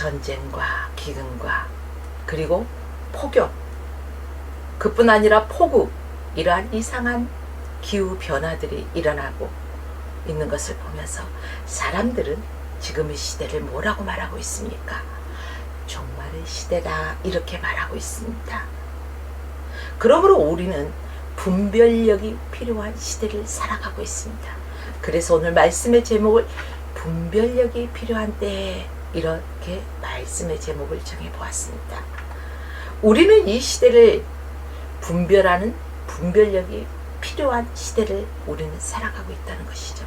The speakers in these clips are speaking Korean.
전쟁과 기근과 그리고 폭염, 그뿐 아니라 폭우, 이러한 이상한 기후 변화들이 일어나고 있는 것을 보면서 사람들은 지금의 시대를 뭐라고 말하고 있습니까? 종말의 시대다, 이렇게 말하고 있습니다. 그러므로 우리는 분별력이 필요한 시대를 살아가고 있습니다. 그래서 오늘 말씀의 제목을 분별력이 필요한 때에, 이렇게 말씀의 제목을 정해보았습니다. 우리는 이 시대를 분별하는 분별력이 필요한 시대를 우리는 살아가고 있다는 것이죠.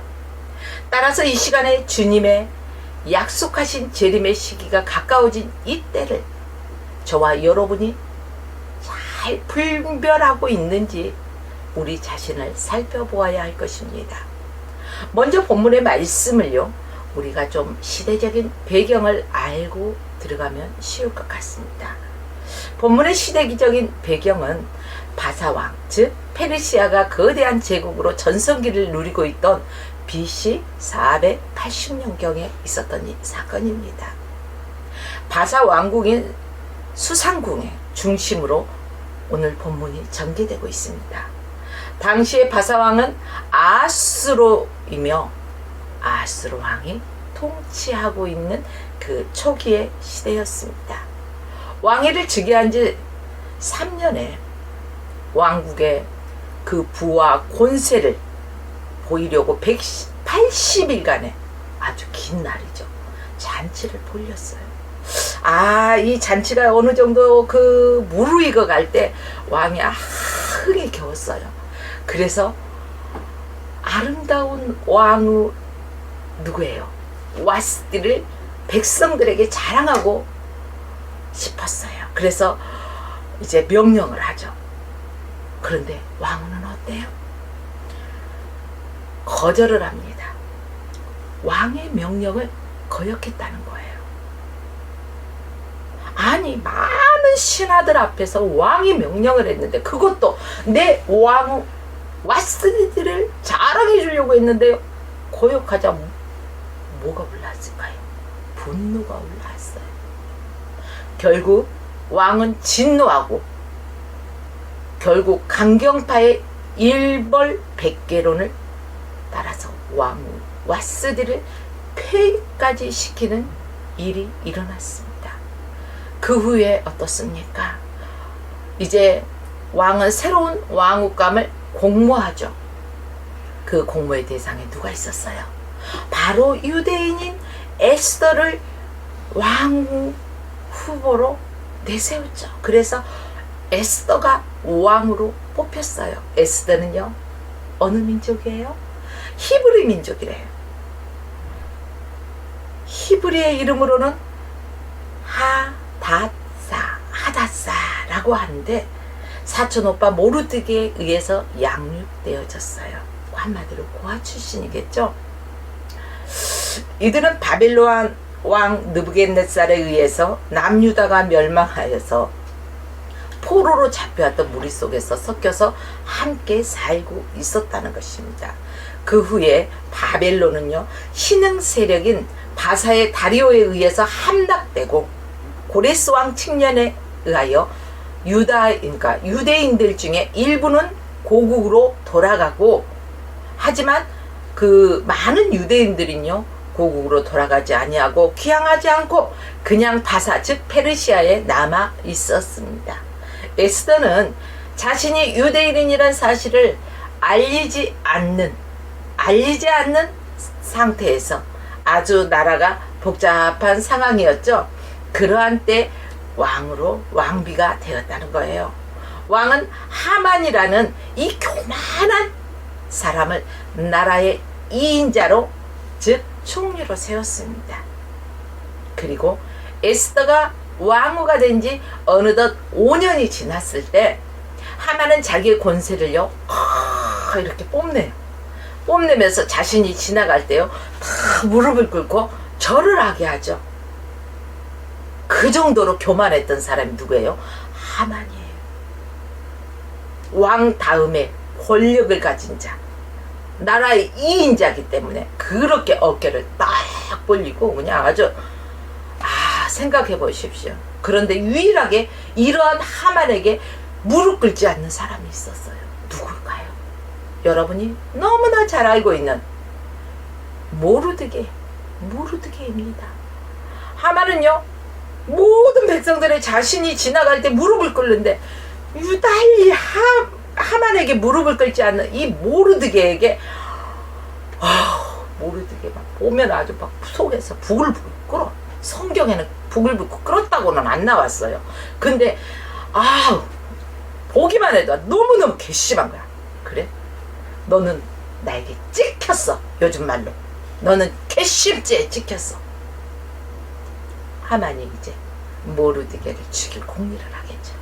따라서 이 시간에 주님의 약속하신 재림의 시기가 가까워진 이 때를 저와 여러분이 잘 분별하고 있는지 우리 자신을 살펴보아야 할 것입니다. 먼저 본문의 말씀을요, 우리가 좀 시대적인 배경을 알고 들어가면 쉬울 것 같습니다. 본문의 시대적인 배경은 바사왕, 즉 페르시아가 거대한 제국으로 전성기를 누리고 있던 BC 480년경에 있었던 이 사건입니다. 바사 왕국인 수상궁의 중심으로 오늘 본문이 전개되고 있습니다. 당시의 바사왕은 아하스로이며 아하스로 왕이 통치하고 있는 그 초기의 시대였습니다. 왕위를 즉위한 지 3년에 왕국의 그 부와 권세를 보이려고 180일간의 아주 긴 날이죠. 잔치를 벌였어요. 이 잔치가 어느 정도 그 무르익어 갈 때 왕이 흥에 겨웠어요. 그래서 아름다운 왕후 누구예요? 와스티를 백성들에게 자랑하고 싶었어요. 그래서 이제 명령을 하죠. 그런데 왕후는 어때요? 거절을 합니다. 왕의 명령을 거역했다는 거예요. 아니, 많은 신하들 앞에서 왕이 명령을 했는데, 그것도 내 왕후 와스티들을 자랑해 주려고 했는데요, 거역하자 뭐가 올라왔을까요? 분노가 올라왔어요. 결국 왕은 진노하고 결국 강경파의 일벌백계론을 따라서 왕후 와스디를 폐위까지 시키는 일이 일어났습니다. 그 후에 어떻습니까? 이제 왕은 새로운 왕후감을 공모하죠. 그 공모의 대상에 누가 있었어요? 바로 유대인인 에스더를 왕후 후보로 내세웠죠. 그래서 에스더가 왕으로 뽑혔어요. 에스더는요, 어느 민족이에요? 히브리 민족이래요. 히브리의 이름으로는 하닷사라고 하는데, 사촌 오빠 모르드게에 의해서 양육되어졌어요. 한마디로 고아 출신이겠죠. 이들은 바벨론 왕 느부갓네살에 의해서 남유다가 멸망하여서 포로로 잡혀왔던 무리 속에서 섞여서 함께 살고 있었다는 것입니다. 그 후에 바벨론은요, 신흥 세력인 바사의 다리오에 의해서 함락되고 고레스 왕 칙년에 의하여 그러니까 유대인들 중에 일부는 고국으로 돌아가고, 하지만 그 많은 유대인들은요, 고국으로 돌아가지 아니하고 귀향하지 않고 그냥 바사, 즉 페르시아에 남아 있었습니다. 에스더는 자신이 유대인이라는 사실을 알리지 않는 상태에서, 아주 나라가 복잡한 상황이었죠. 그러한 때 왕으로 왕비가 되었다는 거예요. 왕은 하만이라는 이 교만한 사람을 나라의 2인자로, 즉 총리로 세웠습니다. 그리고 에스더가 왕후가 된 지 어느덧 5년이 지났을 때 하만은 자기의 권세를요, 이렇게 뽐내면서 자신이 지나갈 때요, 다 무릎을 꿇고 절을 하게 하죠. 그 정도로 교만했던 사람이 누구예요? 하만이에요. 왕 다음에 권력을 가진 자, 나라의 2인자이기 때문에 그렇게 어깨를 딱 벌리고 그냥 아주 생각해 보십시오. 그런데 유일하게 이러한 하만에게 무릎 꿇지 않는 사람이 있었어요. 누굴까요? 여러분이 너무나 잘 알고 있는 모르드게입니다. 하만은요, 모든 백성들의 자신이 지나갈 때 무릎을 꿇는데 유달리 하만에게 무릎을 꿇지 않는 이 모르드게에게 모르드게가 보면 아주 막 속에서 부글부글 끓어. 성경에는 부글부글 끓었다고는 안 나왔어요. 근데 보기만 해도 너무너무 괘씸한 거야. 그래? 너는 나에게 찍혔어. 요즘 말로 너는 괘씸죄에 찍혔어. 하만이 이제 모르드게를 죽일 공리를 하겠죠.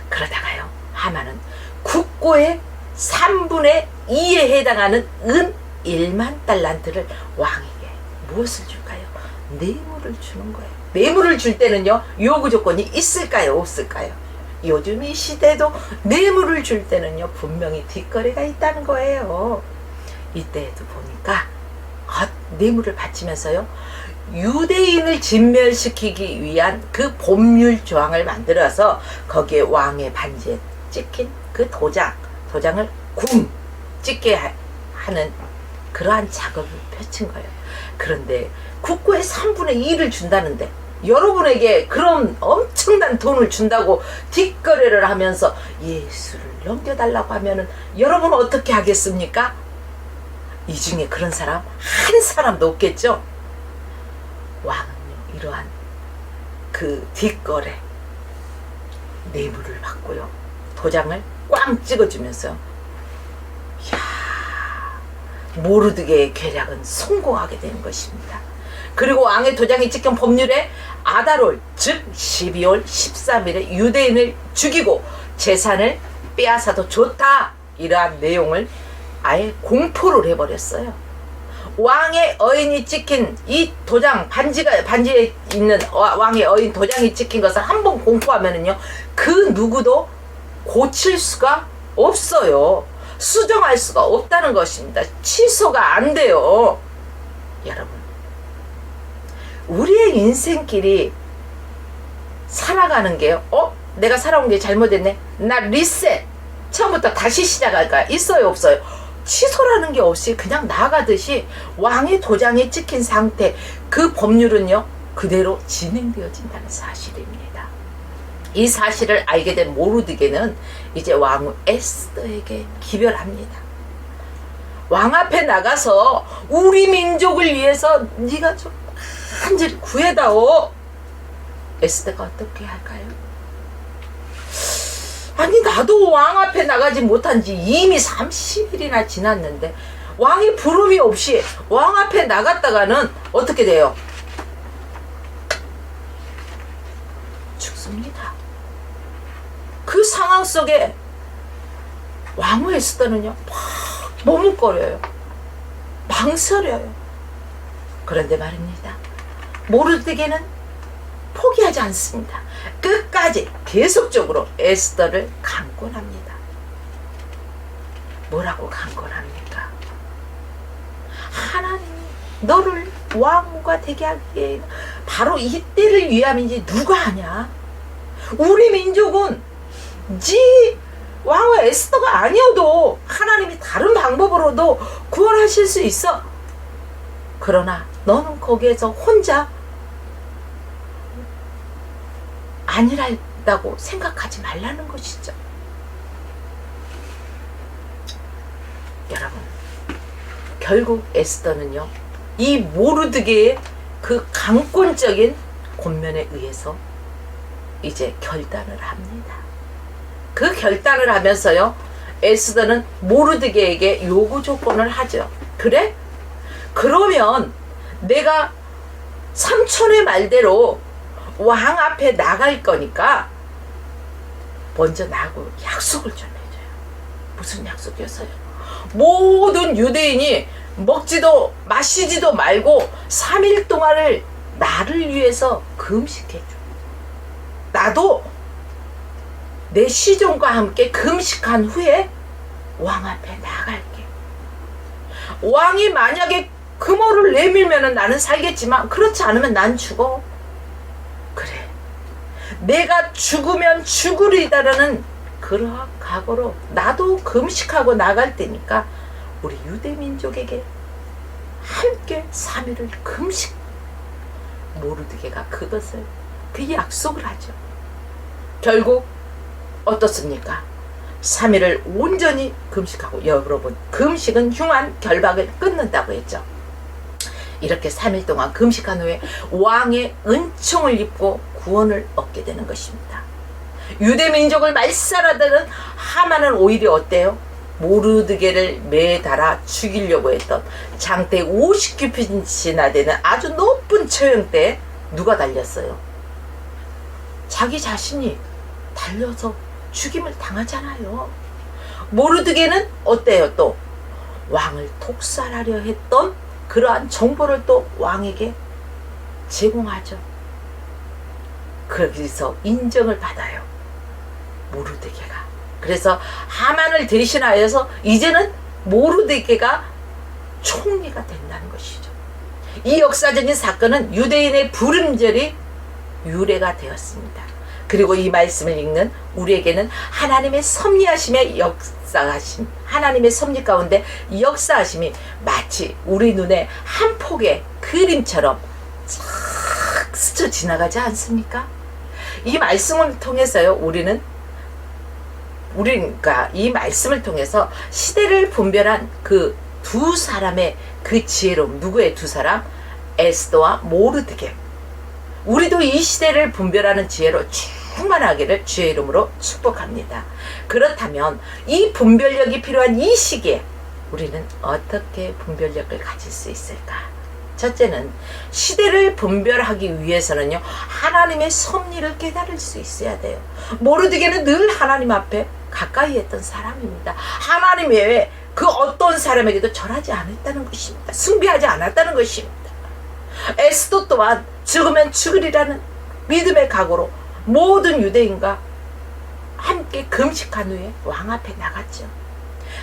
그러다가요, 하만은 국고의 3분의 2에 해당하는 은 1만 달란트를 왕에게 무엇을 줄까요? 뇌물을 주는 거예요. 뇌물을 줄 때는요, 요구 조건이 있을까요? 없을까요? 요즘 이 시대도 뇌물을 줄 때는요, 분명히 뒷거래가 있다는 거예요. 이때에도 보니까 뇌물을 바치면서요, 유대인을 진멸시키기 위한 그 법률 조항을 만들어서 거기에 왕의 반지에 찍힌 그 도장을 찍게 하는 그러한 작업을 펼친 거예요. 그런데 국고의 3분의 2를 준다는데 여러분에게 그런 엄청난 돈을 준다고 뒷거래를 하면서 예수를 넘겨달라고 하면은 여러분은 어떻게 하겠습니까? 이 중에 그런 사람 한 사람도 없겠죠? 왕은요, 이러한 그 뒷거래 뇌물을 받고요, 도장을 꽝 찍어주면서 모르드게의 계략은 성공하게 되는 것입니다. 그리고 왕의 도장이 찍힌 법률에 아달월, 즉 12월 13일에 유대인을 죽이고 재산을 빼앗아도 좋다, 이러한 내용을 아예 공포를 해버렸어요. 왕의 어인이 찍힌 이 도장, 반지에 있는 왕의 어인 도장이 찍힌 것을 한번 공포하면은요, 그 누구도 고칠 수가 없어요. 수정할 수가 없다는 것입니다. 취소가 안 돼요. 여러분, 우리의 인생길이 살아가는 게요, 내가 살아온 게 잘못했네, 나 리셋, 처음부터 다시 시작할까? 있어요, 없어요? 취소라는 게 없이 그냥 나가듯이 왕의 도장이 찍힌 상태, 그 법률은요, 그대로 진행되어진다는 사실입니다. 이 사실을 알게 된 모르드게는 이제 왕후 에스더에게 기별합니다. 왕 앞에 나가서 우리 민족을 위해서 네가 좀 간절히 구해다오. 에스더가 어떻게 할까요? 아니, 나도 왕 앞에 나가지 못한 지 이미 30일이나 지났는데 왕이 부름이 없이 왕 앞에 나갔다가는 어떻게 돼요? 죽습니다. 그 상황 속에 왕후 에스더는요, 막 머뭇거려요. 망설여요. 그런데 말입니다, 모르드게는 포기하지 않습니다. 끝까지 계속적으로 에스더를 강권합니다. 뭐라고 강권합니까? 하나님이 너를 왕후가 되게 하기에 바로 이때를 위함인지 누가 아냐? 우리 민족은 왕후 에스더가 아니어도 하나님이 다른 방법으로도 구원하실 수 있어. 그러나 너는 거기에서 혼자 아니라고 생각하지 말라는 것이죠. 여러분, 결국 에스더는요, 이 모르드게의 그 강권적인 권면에 의해서 이제 결단을 합니다. 그 결단을 하면서요, 에스더는 모르드게에게 요구 조건을 하죠. 그래? 그러면 내가 삼촌의 말대로 왕 앞에 나갈 거니까 먼저 나하고 약속을 좀 해줘요. 무슨 약속이었어요? 모든 유대인이 먹지도 마시지도 말고 3일 동안을 나를 위해서 금식해줘. 나도 내 시종과 함께 금식한 후에 왕 앞에 나갈게. 왕이 만약에 금호를 내밀면 나는 살겠지만 그렇지 않으면 난 죽어. 내가 죽으면 죽으리다라는 그러한 각오로 나도 금식하고 나갈 때니까 우리 유대민족에게 함께 3일을 금식. 모르드게가 그것을 그 약속을 하죠. 결국 어떻습니까? 3일을 온전히 금식하고, 여러분, 금식은 흉한 결박을 끊는다고 했죠. 이렇게 3일 동안 금식한 후에 왕의 은총을 입고 구원을 얻게 되는 것입니다. 유대민족을 말살하다는 하만은 오히려 어때요? 모르드게를 매달아 죽이려고 했던 장대 50규빗이나 되는 아주 높은 처형대에 누가 달렸어요? 자기 자신이 달려서 죽임을 당하잖아요. 모르드게는 어때요? 또 왕을 독살하려 했던 그러한 정보를 또 왕에게 제공하죠. 거기서 인정을 받아요, 모르드게가. 그래서 하만을 대신하여서 이제는 모르드게가 총리가 된다는 것이죠. 이 역사적인 사건은 유대인의 부름절이 유래가 되었습니다. 그리고 이 말씀을 읽는 우리에게는 하나님의 섭리하심의 역사하심, 하나님의 섭리 가운데 역사하심이 마치 우리 눈에 한 폭의 그림처럼 싹 스쳐 지나가지 않습니까? 이 말씀을 통해서요, 그러니까 이 말씀을 통해서 시대를 분별한 그 두 사람의 그 지혜로움, 누구의 두 사람? 에스더와 모르드게. 우리도 이 시대를 분별하는 지혜로 충만하기를 주의 이름으로 축복합니다. 그렇다면 이 분별력이 필요한 이 시기에 우리는 어떻게 분별력을 가질 수 있을까? 첫째는 시대를 분별하기 위해서는요, 하나님의 섭리를 깨달을 수 있어야 돼요. 모르드게는 늘 하나님 앞에 가까이 했던 사람입니다. 하나님 외에 그 어떤 사람에게도 절하지 않았다는 것입니다. 숭배하지 않았다는 것입니다. 에스더 또한 죽으면 죽으리라는 믿음의 각오로 모든 유대인과 함께 금식한 후에 왕 앞에 나갔죠.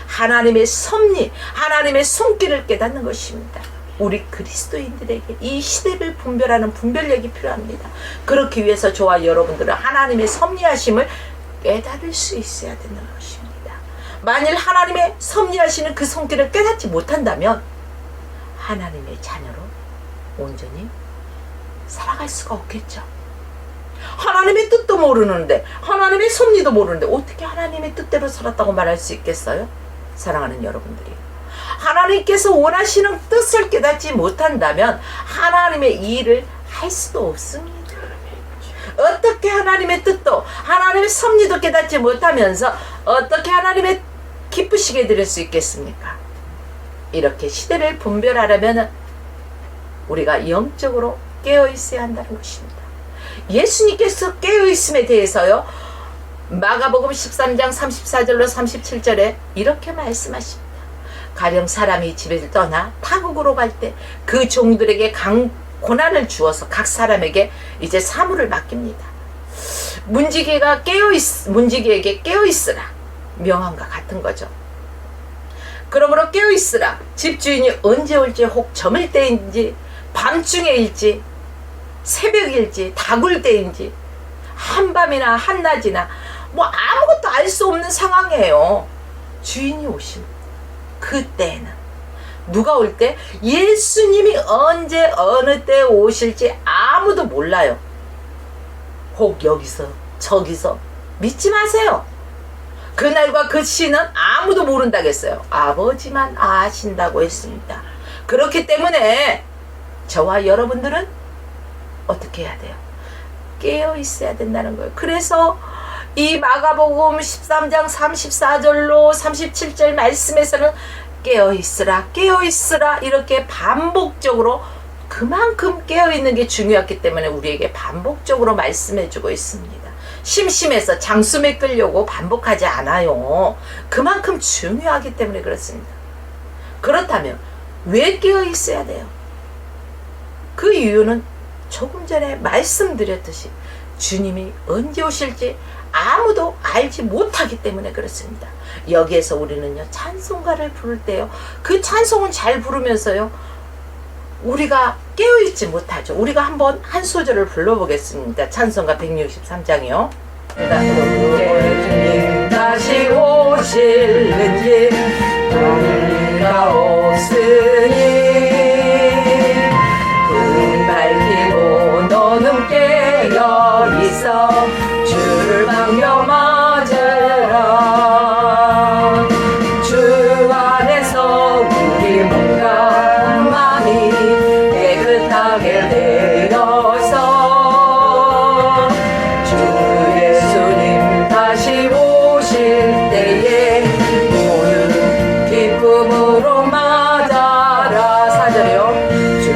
하나님의 섭리, 하나님의 손길을 깨닫는 것입니다. 우리 그리스도인들에게 이 시대를 분별하는 분별력이 필요합니다. 그렇기 위해서 저와 여러분들은 하나님의 섭리하심을 깨달을 수 있어야 되는 것입니다. 만일 하나님의 섭리하시는 그 손길을 깨닫지 못한다면 하나님의 자녀로 온전히 살아갈 수가 없겠죠. 하나님의 뜻도 모르는데, 하나님의 섭리도 모르는데 어떻게 하나님의 뜻대로 살았다고 말할 수 있겠어요? 사랑하는 여러분들이, 하나님께서 원하시는 뜻을 깨닫지 못한다면 하나님의 일을 할 수도 없습니다. 어떻게 하나님의 뜻도 하나님의 섭리도 깨닫지 못하면서 어떻게 하나님의 기쁘시게 드릴 수 있겠습니까? 이렇게 시대를 분별하려면 우리가 영적으로 깨어 있어야 한다는 것입니다. 예수님께서 깨어 있음에 대해서요, 마가복음 13장 34절로 37절에 이렇게 말씀하십니다. 가령 사람이 집을 떠나 타국으로 갈 때 그 종들에게 고난을 주어서 각 사람에게 이제 사물을 맡깁니다. 문지기에게 깨어있으라 명함과 같은 거죠. 그러므로 깨어있으라. 집주인이 언제 올지, 혹 저물 때인지 밤중에일지 새벽일지 다굴 때인지 한밤이나 한낮이나 뭐 아무것도 알 수 없는 상황이에요. 주인이 오십니다. 그때는 누가 올 때? 예수님이 언제 어느 때 오실지 아무도 몰라요. 혹 여기서 저기서 믿지 마세요. 그날과 그 시는 아무도 모른다겠어요. 아버지만 아신다고 했습니다. 그렇기 때문에 저와 여러분들은 어떻게 해야 돼요? 깨어 있어야 된다는 거예요. 그래서 이 마가복음 13장 34절로 37절 말씀에서는 깨어있으라 깨어있으라 이렇게 반복적으로, 그만큼 깨어있는 게 중요했기 때문에 우리에게 반복적으로 말씀해주고 있습니다. 심심해서 장숨에 끌려고 반복하지 않아요. 그만큼 중요하기 때문에 그렇습니다. 그렇다면 왜 깨어있어야 돼요? 그 이유는 조금 전에 말씀드렸듯이 주님이 언제 오실지 아무도 알지 못하기 때문에 그렇습니다. 여기에서 우리는요, 찬송가를 부를 때요, 그 찬송은 잘 부르면서요, 우리가 깨어있지 못하죠. 우리가 한번 한 소절을 불러보겠습니다. 찬송가 163장이요. 주님 다시 오실는지 우리가 없으니 불 밝히고 너는 깨어있어 주를 반겨 맞으라. 주 안에서 우리 몸과 마음이 깨끗하게 되어서 주 예수님 다시 오실 때에 모든 기쁨으로 맞아라. 4절이요. 주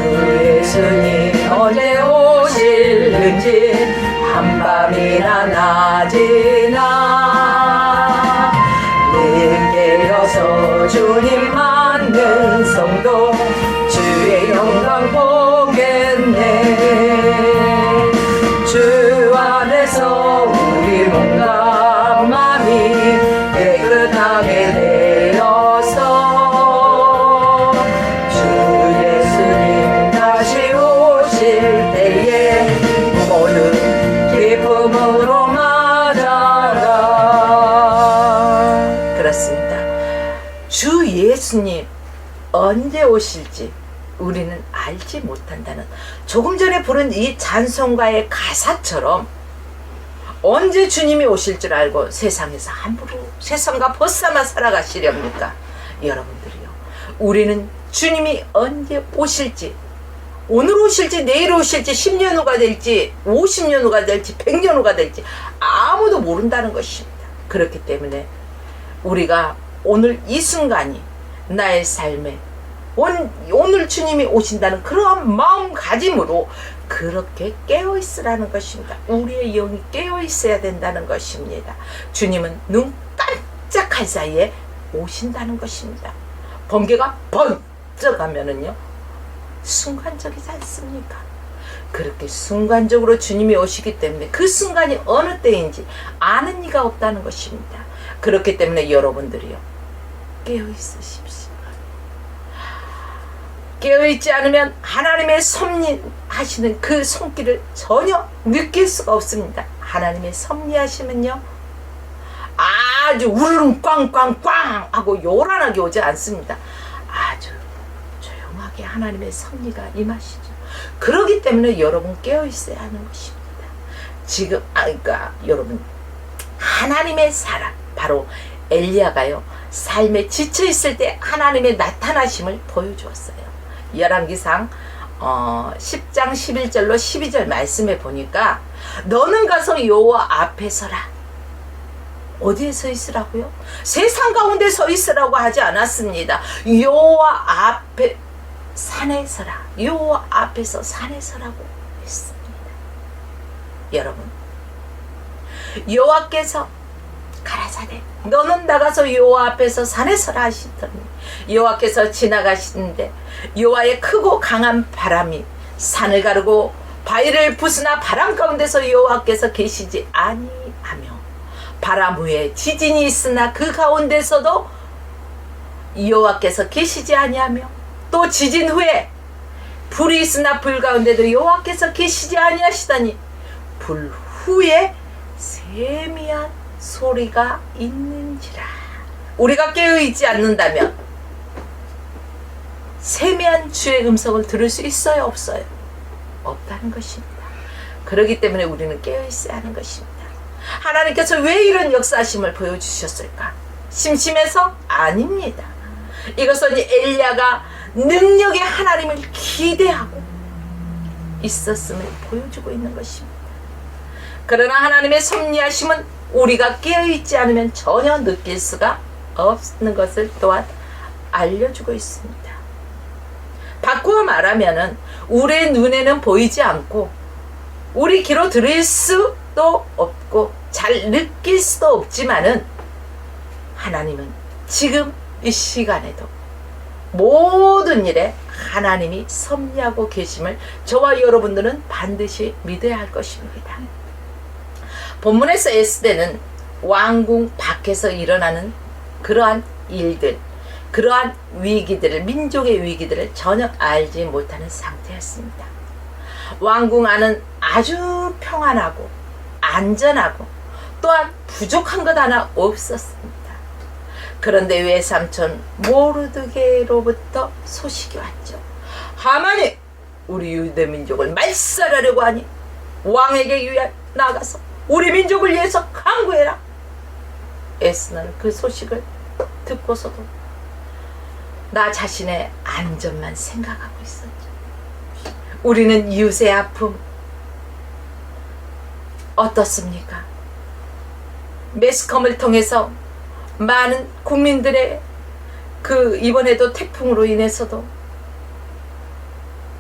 예수님 언제 오실는지 한밤이나 낮이나 늦게여서 주님 맞는 성도 주의 영광 보겠네. 주 안에서 우리 몸과 마음이 깨끗하게 되어서 주 예수님 다시 오실 때에 모든 기쁨으로 맞아라. 그렇습니다. 주 예수님 언제 오실지 우리는 알지 못한다는, 조금 전에 부른 이 찬송가의 가사처럼 언제 주님이 오실 줄 알고 세상에서 함부로 세상과 벗삼아 살아가시렵니까? 여러분들이요, 우리는 주님이 언제 오실지, 오늘 오실지 내일 오실지 10년 후가 될지 50년 후가 될지 100년 후가 될지 아무도 모른다는 것입니다. 그렇기 때문에 우리가 오늘 이 순간이 나의 삶에 오늘 주님이 오신다는 그러한 마음가짐으로 그렇게 깨어있으라는 것입니다. 우리의 영이 깨어있어야 된다는 것입니다. 주님은 눈 깜짝할 사이에 오신다는 것입니다. 번개가 번쩍하면은요 순간적이지 않습니까? 그렇게 순간적으로 주님이 오시기 때문에 그 순간이 어느 때인지 아는 이가 없다는 것입니다. 그렇기 때문에 여러분들이요, 깨어있으십시오. 깨어있지 않으면 하나님의 섭리하시는 그 손길을 전혀 느낄 수가 없습니다. 하나님의 섭리하시면요 아주 우르릉 꽝꽝꽝 하고 요란하게 오지 않습니다. 아주 조용하게 하나님의 섭리가 임하시죠. 그렇기 때문에 여러분 깨어있어야 하는 것입니다. 지금 그러니까 여러분, 하나님의 사람 바로 엘리야가요 삶에 지쳐있을 때 하나님의 나타나심을 보여주었어요. 열왕기상 10장 11절로 12절 말씀에 보니까 너는 가서 여호와 앞에 서라. 어디에 서 있으라고요? 세상 가운데 서 있으라고 하지 않았습니다. 여호와 앞에 산에 서라. 여호와 앞에서 산에 서라고 했습니다. 여러분, 여호와께서 가라사대 너는 나가서 여호와 앞에서 산에 서라 하시더니 여호와께서 지나가시는데 여호와의 크고 강한 바람이 산을 가르고 바위를 부수나 바람 가운데서 여호와께서 계시지 아니하며 바람 후에 지진이 있으나 그 가운데서도 여호와께서 계시지 아니하며 또 지진 후에 불이 있으나 불 가운데도 여호와께서 계시지 아니하시다니 불 후에 세미한 소리가 있는지라. 우리가 깨어있지 않는다면 세미한 주의 음성을 들을 수 있어요, 없어요? 없다는 것입니다. 그렇기 때문에 우리는 깨어있어야 하는 것입니다. 하나님께서 왜 이런 역사하심을 보여주셨을까? 심심해서? 아닙니다. 이것은 엘리야가 능력의 하나님을 기대하고 있었음을 보여주고 있는 것입니다. 그러나 하나님의 섭리하심은 우리가 깨어있지 않으면 전혀 느낄 수가 없는 것을 또한 알려주고 있습니다. 바꾸어 말하면은 우리의 눈에는 보이지 않고 우리 귀로 들을 수도 없고 잘 느낄 수도 없지만은 하나님은 지금 이 시간에도 모든 일에 하나님이 섭리하고 계심을 저와 여러분들은 반드시 믿어야 할 것입니다. 본문에서 에스더는 왕궁 밖에서 일어나는 그러한 일들, 그러한 위기들을, 민족의 위기들을 전혀 알지 못하는 상태였습니다. 왕궁 안은 아주 평안하고 안전하고 또한 부족한 것 하나 없었습니다. 그런데 외삼촌 모르드게로부터 소식이 왔죠. 하만이 우리 유대 민족을 말살하려고 하니 왕에게 나가서 우리 민족을 위해서 강구해라. 에스더는 그 소식을 듣고서도 나 자신의 안전만 생각하고 있었죠. 우리는 이웃의 아픔 어떻습니까? 매스컴을 통해서 많은 국민들의 이번에도 태풍으로 인해서도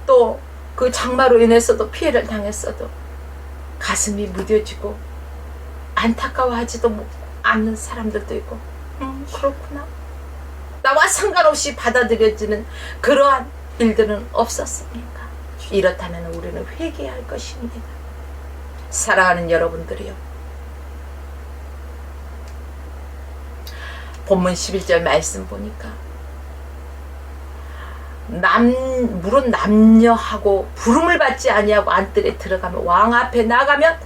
또 그 장마로 인해서도 피해를 당했어도 가슴이 무뎌지고 안타까워하지도 않는 사람들도 있고 그렇구나. 나와 상관없이 받아들여지는 그러한 일들은 없었습니까? 이렇다면 우리는 회개할 것입니다. 사랑하는 여러분들이요. 본문 11절 말씀 보니까 물은 남녀하고 부름을 받지 아니하고 안뜰에 들어가면 왕 앞에 나가면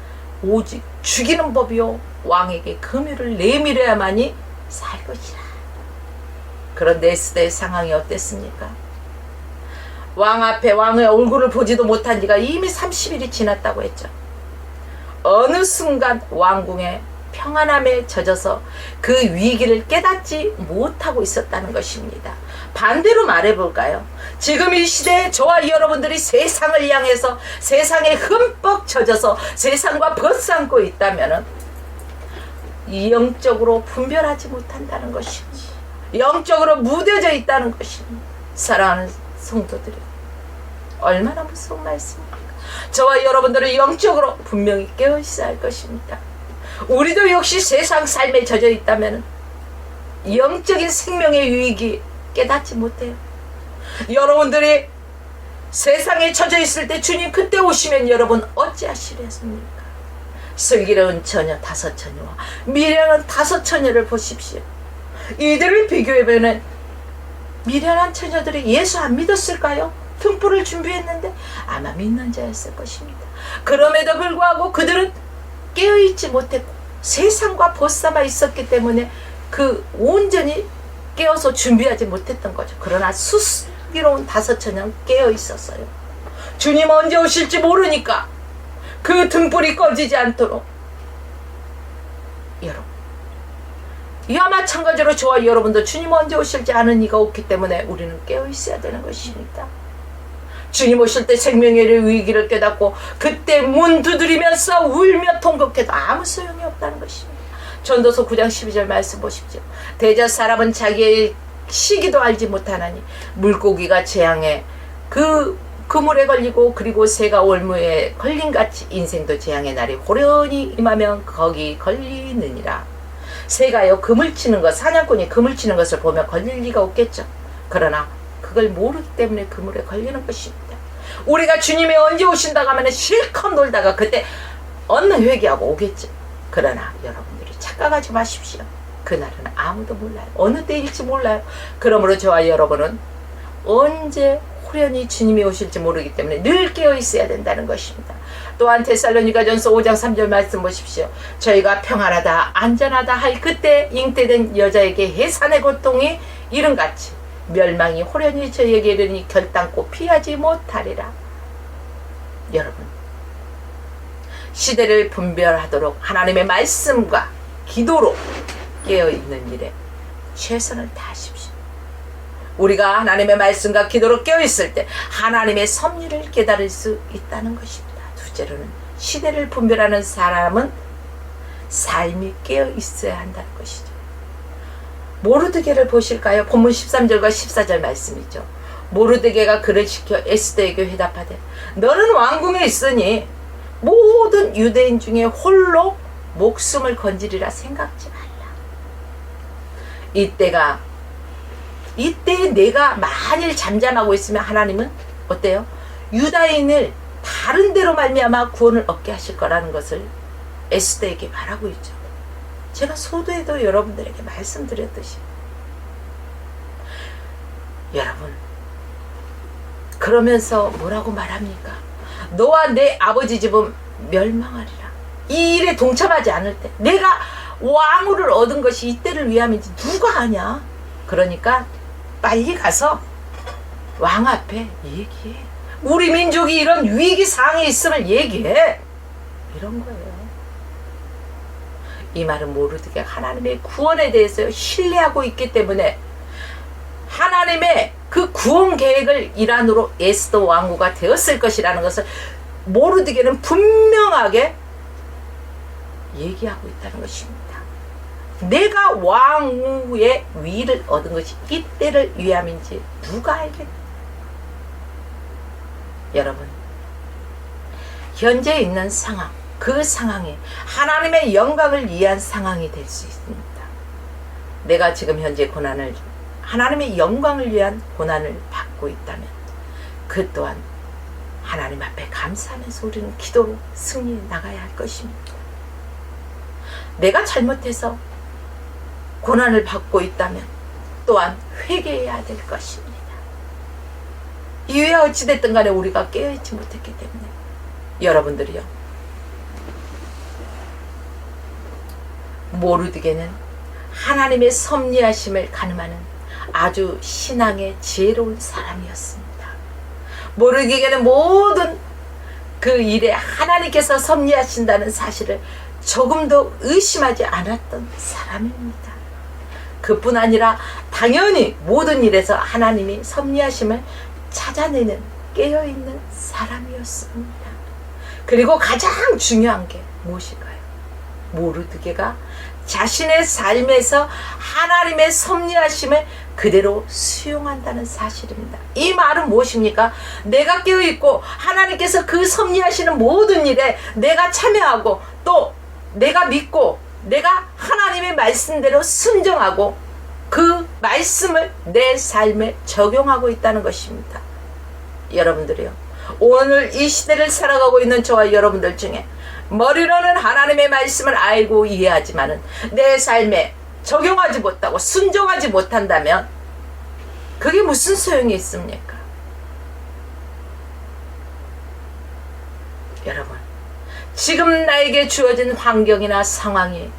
오직 죽이는 법이요 왕에게 금유를 내밀어야만이 살 것이라. 그런데 에스더의 상황이 어땠습니까? 왕 앞에 왕의 얼굴을 보지도 못한 지가 이미 30일이 지났다고 했죠. 어느 순간 왕궁의 평안함에 젖어서 그 위기를 깨닫지 못하고 있었다는 것입니다. 반대로 말해볼까요? 지금 이 시대에 저와 여러분들이 세상을 향해서 세상에 흠뻑 젖어서 세상과 벗삼고 있다면 영적으로 분별하지 못한다는 것입니다. 영적으로 무뎌져 있다는 것입니다. 사랑하는 성도들이, 얼마나 무서운 말씀입니까? 저와 여러분들은 영적으로 분명히 깨어있어야 할 것입니다. 우리도 역시 세상 삶에 젖어 있다면 영적인 생명의 위기 깨닫지 못해요. 여러분들이 세상에 젖어 있을 때 주님 그때 오시면 여러분 어찌하시겠습니까? 슬기로운 처녀 5처녀와 미련한 5처녀를 보십시오. 이들을 비교해보면 미련한 처녀들이 예수 안 믿었을까요? 등불을 준비했는데 아마 믿는 자였을 것입니다. 그럼에도 불구하고 그들은 깨어있지 못했고 세상과 벗삼아 있었기 때문에 온전히 깨어서 준비하지 못했던 거죠. 그러나 슬기로운 5처녀는 깨어있었어요. 주님 언제 오실지 모르니까 그 등불이 꺼지지 않도록. 여러분, 이와 마찬가지로 저와 여러분도 주님 언제 오실지 아는 이가 없기 때문에 우리는 깨어있어야 되는 것입니다. 주님 오실 때 생명의 위기를 깨닫고 그때 문 두드리면서 울며 통곡해도 아무 소용이 없다는 것입니다. 전도서 9장 12절 말씀 보십시오. 대저 사람은 자기의 시기도 알지 못하나니 물고기가 재앙에 그물에 걸리고 그리고 새가 올무에 걸린같이 인생도 재앙의 날이 호련히 임하면 거기 걸리느니라. 새가요 그물 치는 것, 사냥꾼이 그물 치는 것을 보면 걸릴 리가 없겠죠. 그러나 그걸 모르기 때문에 그물에 걸리는 것입니다. 우리가 주님이 언제 오신다고 하면 실컷 놀다가 그때 얻는 회개하고 오겠죠. 그러나 여러분들이 착각하지 마십시오. 그날은 아무도 몰라요. 어느 때일지 몰라요. 그러므로 저와 여러분은 언제 호련히 주님이 오실지 모르기 때문에 늘 깨어 있어야 된다는 것입니다. 또한 데살로니가전서 5장 3절 말씀 보십시오. 저희가 평안하다 안전하다 할 그때 잉태된 여자에게 해산의 고통이 이른같이 멸망이 호련히 저희에게 이르니 결단코 피하지 못하리라. 여러분, 시대를 분별하도록 하나님의 말씀과 기도로 깨어있는 일에 최선을 다하십시오. 우리가 하나님의 말씀과 기도로 깨어있을 때 하나님의 섭리를 깨달을 수 있다는 것입니다. 둘째로는 시대를 분별하는 사람은 삶이 깨어있어야 한다는 것이죠. 모르드게를 보실까요? 본문 13절과 14절 말씀이죠. 모르드게가 그를 지켜 에스더에게 회답하되 너는 왕궁에 있으니 모든 유대인 중에 홀로 목숨을 건지리라 생각지 말라. 이때 내가 만일 잠잠하고 있으면 하나님은 어때요? 유다인을 다른 데로 말미암아 구원을 얻게 하실 거라는 것을 에스더에게 말하고 있죠. 제가 소도에도 여러분들에게 말씀드렸듯이 그러면서 뭐라고 말합니까? 너와 내 아버지 집은 멸망하리라. 이 일에 동참하지 않을 때 내가 왕후를 얻은 것이 이때를 위함인지 누가 아냐? 그러니까 빨리 가서 왕 앞에 얘기해. 우리 민족이 이런 위기상황에 있음을 얘기해. 이런 거예요. 이 말은 모르드게가 하나님의 구원에 대해서 신뢰하고 있기 때문에 하나님의 그 구원 계획을 일환으로 에스더 왕후가 되었을 것이라는 것을 모르드게는 분명하게 얘기하고 있다는 것입니다. 내가 왕후의 위를 얻은 것이 이때를 위함인지 누가 알겠나? 여러분, 현재 있는 상황, 그 상황이 하나님의 영광을 위한 상황이 될 수 있습니다. 내가 지금 현재 고난을, 하나님의 영광을 위한 고난을 받고 있다면 그 또한 하나님 앞에 감사하면서 우리는 기도로 승리해 나가야 할 것입니다. 내가 잘못해서 고난을 받고 있다면 또한 회개해야 될 것입니다. 이외에 어찌됐든 간에 우리가 깨어있지 못했기 때문에 여러분들이요, 모르드게는 하나님의 섭리하심을 가늠하는 아주 신앙의 지혜로운 사람이었습니다. 모르드게는 모든 그 일에 하나님께서 섭리하신다는 사실을 조금도 의심하지 않았던 사람입니다. 그뿐 아니라 당연히 모든 일에서 하나님이 섭리하심을 찾아내는 깨어있는 사람이었습니다. 그리고 가장 중요한 게 무엇일까요? 모르드게가 자신의 삶에서 하나님의 섭리하심을 그대로 수용한다는 사실입니다. 이 말은 무엇입니까? 내가 깨어있고 하나님께서 그 섭리하시는 모든 일에 내가 참여하고 또 내가 믿고 내가 하나님의 말씀대로 순종하고 그 말씀을 내 삶에 적용하고 있다는 것입니다. 여러분들이요, 오늘 이 시대를 살아가고 있는 저와 여러분들 중에 머리로는 하나님의 말씀을 알고 이해하지만은 내 삶에 적용하지 못하고 순종하지 못한다면 그게 무슨 소용이 있습니까? 여러분, 지금 나에게 주어진 환경이나 상황이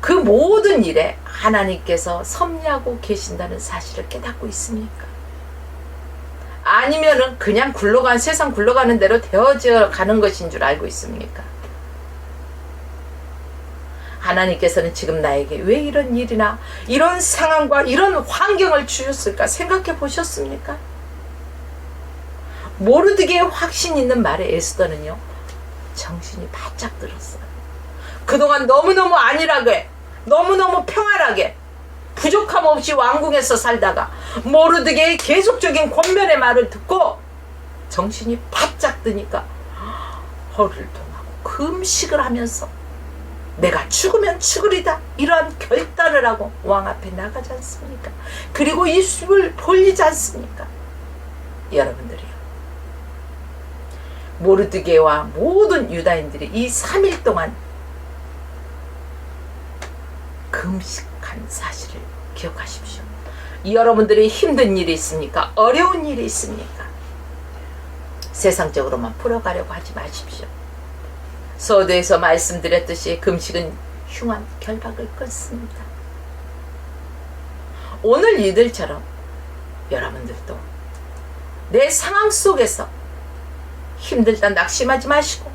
그 모든 일에 하나님께서 섭리하고 계신다는 사실을 깨닫고 있습니까? 아니면은 그냥 세상 굴러가는 대로 되어져 가는 것인 줄 알고 있습니까? 하나님께서는 지금 나에게 왜 이런 일이나 이런 상황과 이런 환경을 주셨을까 생각해 보셨습니까? 모르드게의 확신 있는 말에 에스더는요, 정신이 바짝 들었어요. 그동안 너무너무 안일하게, 너무너무 평안하게, 부족함 없이 왕궁에서 살다가 모르드게의 계속적인 권면의 말을 듣고 정신이 바짝 드니까 허리를 동하고 금식을 하면서 내가 죽으면 죽으리다, 이러한 결단을 하고 왕 앞에 나가지 않습니까? 그리고 입을 벌리지 않습니까? 여러분들이요, 모르드게와 모든 유다인들이 이 3일 동안 금식한 사실을 기억하십시오. 여러분들이 힘든 일이 있습니까? 어려운 일이 있습니까? 세상적으로만 풀어가려고 하지 마십시오. 서두에서 말씀드렸듯이 금식은 흉한 결박을 끊습니다. 오늘 이들처럼 여러분들도 내 상황 속에서 힘들다 낙심하지 마시고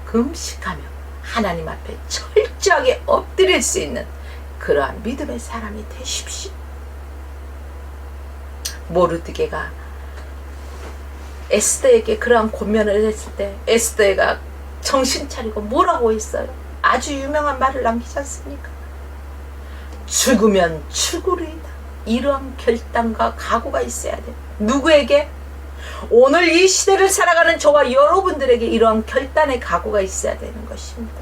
금식하며 하나님 앞에 철저하게 엎드릴 수 있는 그러한 믿음의 사람이 되십시오. 모르드게가 에스더에게 그러한 권면을 했을 때 에스더가 정신 차리고 뭐라고 했어요? 아주 유명한 말을 남기지 않습니까? 죽으면 죽으리이다. 이러한 결단과 각오가 있어야 돼. 누구에게? 오늘 이 시대를 살아가는 저와 여러분들에게 이러한 결단의 각오가 있어야 되는 것입니다.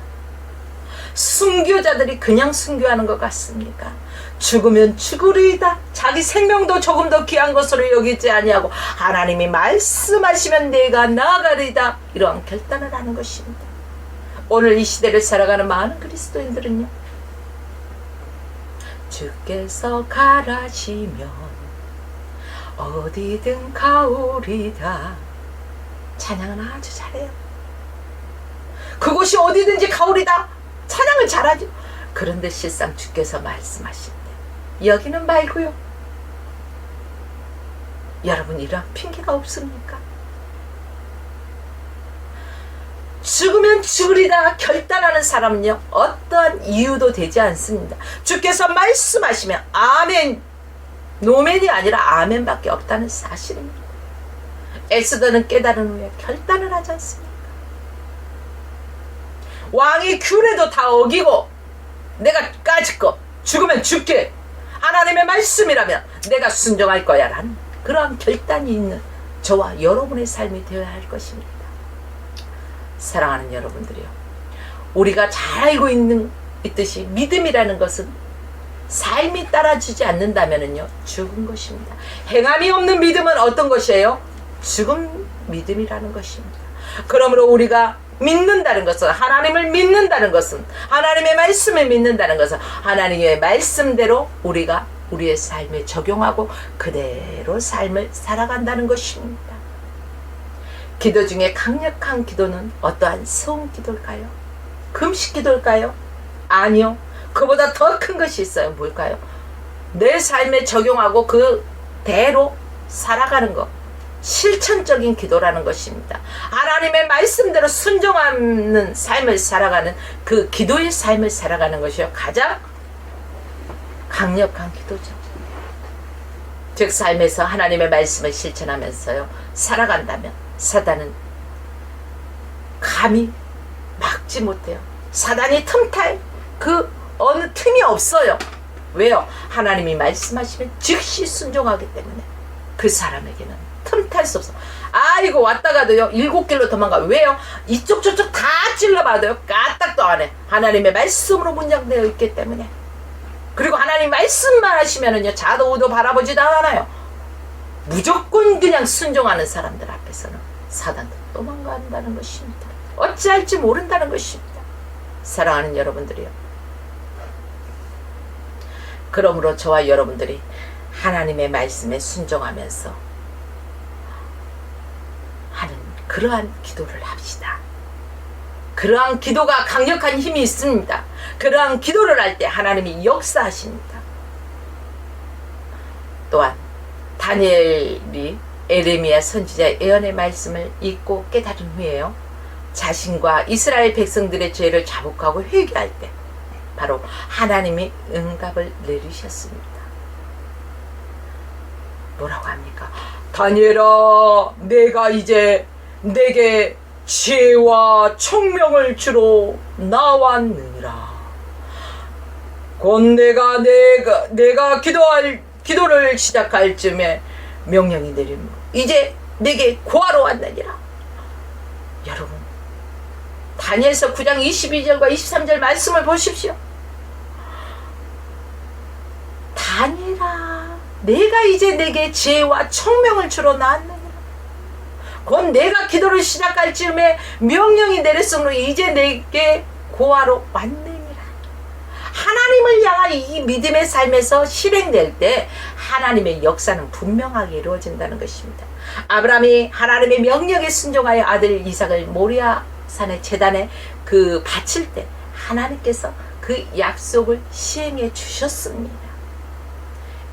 순교자들이 그냥 순교하는 것 같습니까? 죽으면 죽으리이다. 자기 생명도 조금 더 귀한 것으로 여기지 아니하고 하나님이 말씀하시면 내가 나아가리이다. 이러한 결단을 하는 것입니다. 오늘 이 시대를 살아가는 많은 그리스도인들은요, 주께서 가라시면 어디든 가오리다. 찬양은 아주 잘해요. 그곳이 어디든지 가오리다. 찬양을 잘하죠. 그런데 실상 주께서 말씀하실 때 여기는 말고요. 여러분 이런 핑계가 없습니까? 죽으면 죽으리다 결단하는 사람은요 어떠한 이유도 되지 않습니다. 주께서 말씀하시면 아멘, 노멘이 아니라 아멘밖에 없다는 사실입니다. 에스더는 깨달은 후에 결단을 하지 않습니까? 왕이 규례도 다 어기고 내가 까짓거 죽으면 죽게, 하나님의 말씀이라면 내가 순종할 거야 라는 그러한 결단이 있는 저와 여러분의 삶이 되어야 할 것입니다. 사랑하는 여러분들이요, 우리가 잘 알고 있듯이 믿음이라는 것은 삶이 따라주지 않는다면요 죽은 것입니다. 행함이 없는 믿음은 어떤 것이에요? 죽은 믿음이라는 것입니다. 그러므로 우리가 믿는다는 것은, 하나님을 믿는다는 것은, 하나님의 말씀을 믿는다는 것은 하나님의 말씀대로 우리가 우리의 삶에 적용하고 그대로 삶을 살아간다는 것입니다. 기도 중에 강력한 기도는 어떠한 소음 기도일까요? 금식 기도일까요? 아니요. 그보다 더 큰 것이 있어요. 뭘까요? 내 삶에 적용하고 그대로 살아가는 것. 실천적인 기도라는 것입니다. 하나님의 말씀대로 순종하는 삶을 살아가는 그 기도의 삶을 살아가는 것이요 가장 강력한 기도죠. 즉 삶에서 하나님의 말씀을 실천하면서요 살아간다면 사단은 감히 막지 못해요. 사단이 틈탈 그 어느 틈이 없어요. 왜요? 하나님이 말씀하시면 즉시 순종하기 때문에 그 사람에게는 틈탈 수 없어. 아이고 왔다가도요 7길로 도망가. 왜요? 이쪽 저쪽 다 찔러봐도요 까딱도 안 해. 하나님의 말씀으로 문장되어 있기 때문에. 그리고 하나님 말씀만 하시면은요 자도 우도 바라보지도 않아요. 무조건 그냥 순종하는 사람들 앞에서는 사단도 도망간다는 것입니다. 어찌할지 모른다는 것입니다. 사랑하는 여러분들이요, 그러므로 저와 여러분들이 하나님의 말씀에 순종하면서 하는 그러한 기도를 합시다. 그러한 기도가 강력한 힘이 있습니다. 그러한 기도를 할 때 하나님이 역사하십니다. 또한 다니엘이 에레미야 선지자의 예언의 말씀을 읽고 깨달은 후에요 자신과 이스라엘 백성들의 죄를 자복하고 회개할 때 바로 하나님이 응답을 내리셨습니다. 뭐라고 합니까? 다니엘아, 내가 이제 내게 지혜와 총명을 주러 나왔느니라. 곧 내가 기도를 시작할 즈음에 명령이 내리므로 이제 내게 구하러 왔느니라. 여러분, 다니엘서 9장 22절과 23절 말씀을 보십시오. 다니엘아, 내가 이제 내게 지혜와 총명을 주러 나왔느니라. 곧 내가 기도를 시작할 즈음에 명령이 내렸으므로 이제 내게 구하러 왔느니라. 하나님을 향한 이 믿음의 삶에서 실행될 때 하나님의 역사는 분명하게 이루어진다는 것입니다. 아브라함이 하나님의 명령에 순종하여 아들 이삭을 모리아 산의 제단에 바칠 때 하나님께서 그 약속을 시행해 주셨습니다.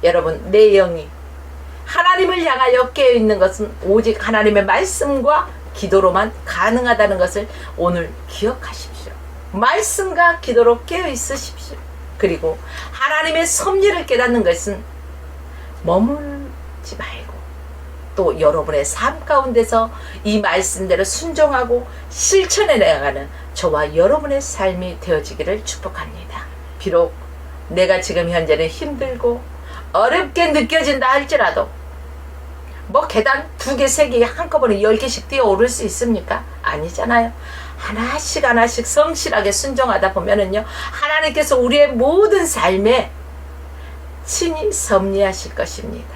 여러분, 내 영이 하나님을 향하여 깨어있는 것은 오직 하나님의 말씀과 기도로만 가능하다는 것을 오늘 기억하십시오. 말씀과 기도로 깨어있으십시오. 그리고 하나님의 섭리를 깨닫는 것은 머물지 말고 또 여러분의 삶 가운데서 이 말씀대로 순종하고 실천해 나가는 저와 여러분의 삶이 되어지기를 축복합니다. 비록 내가 지금 현재는 힘들고 어렵게 느껴진다 할지라도 뭐 계단 2개, 3개 한꺼번에 10개씩 뛰어오를 수 있습니까? 아니잖아요. 하나씩 하나씩 성실하게 순종하다 보면은요 하나님께서 우리의 모든 삶에 친히 섭리하실 것입니다.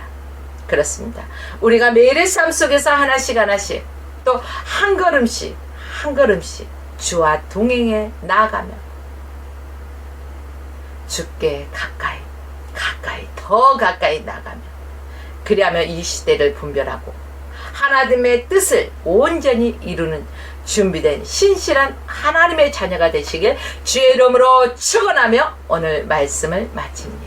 그렇습니다. 우리가 매일의 삶 속에서 하나씩 하나씩 또 한 걸음씩 한 걸음씩 주와 동행해 나아가며 주께 가까이 더 가까이 나가며 그리하며 이 시대를 분별하고 하나님의 뜻을 온전히 이루는 준비된 신실한 하나님의 자녀가 되시길 주의 이름으로 축원하며 오늘 말씀을 마칩니다.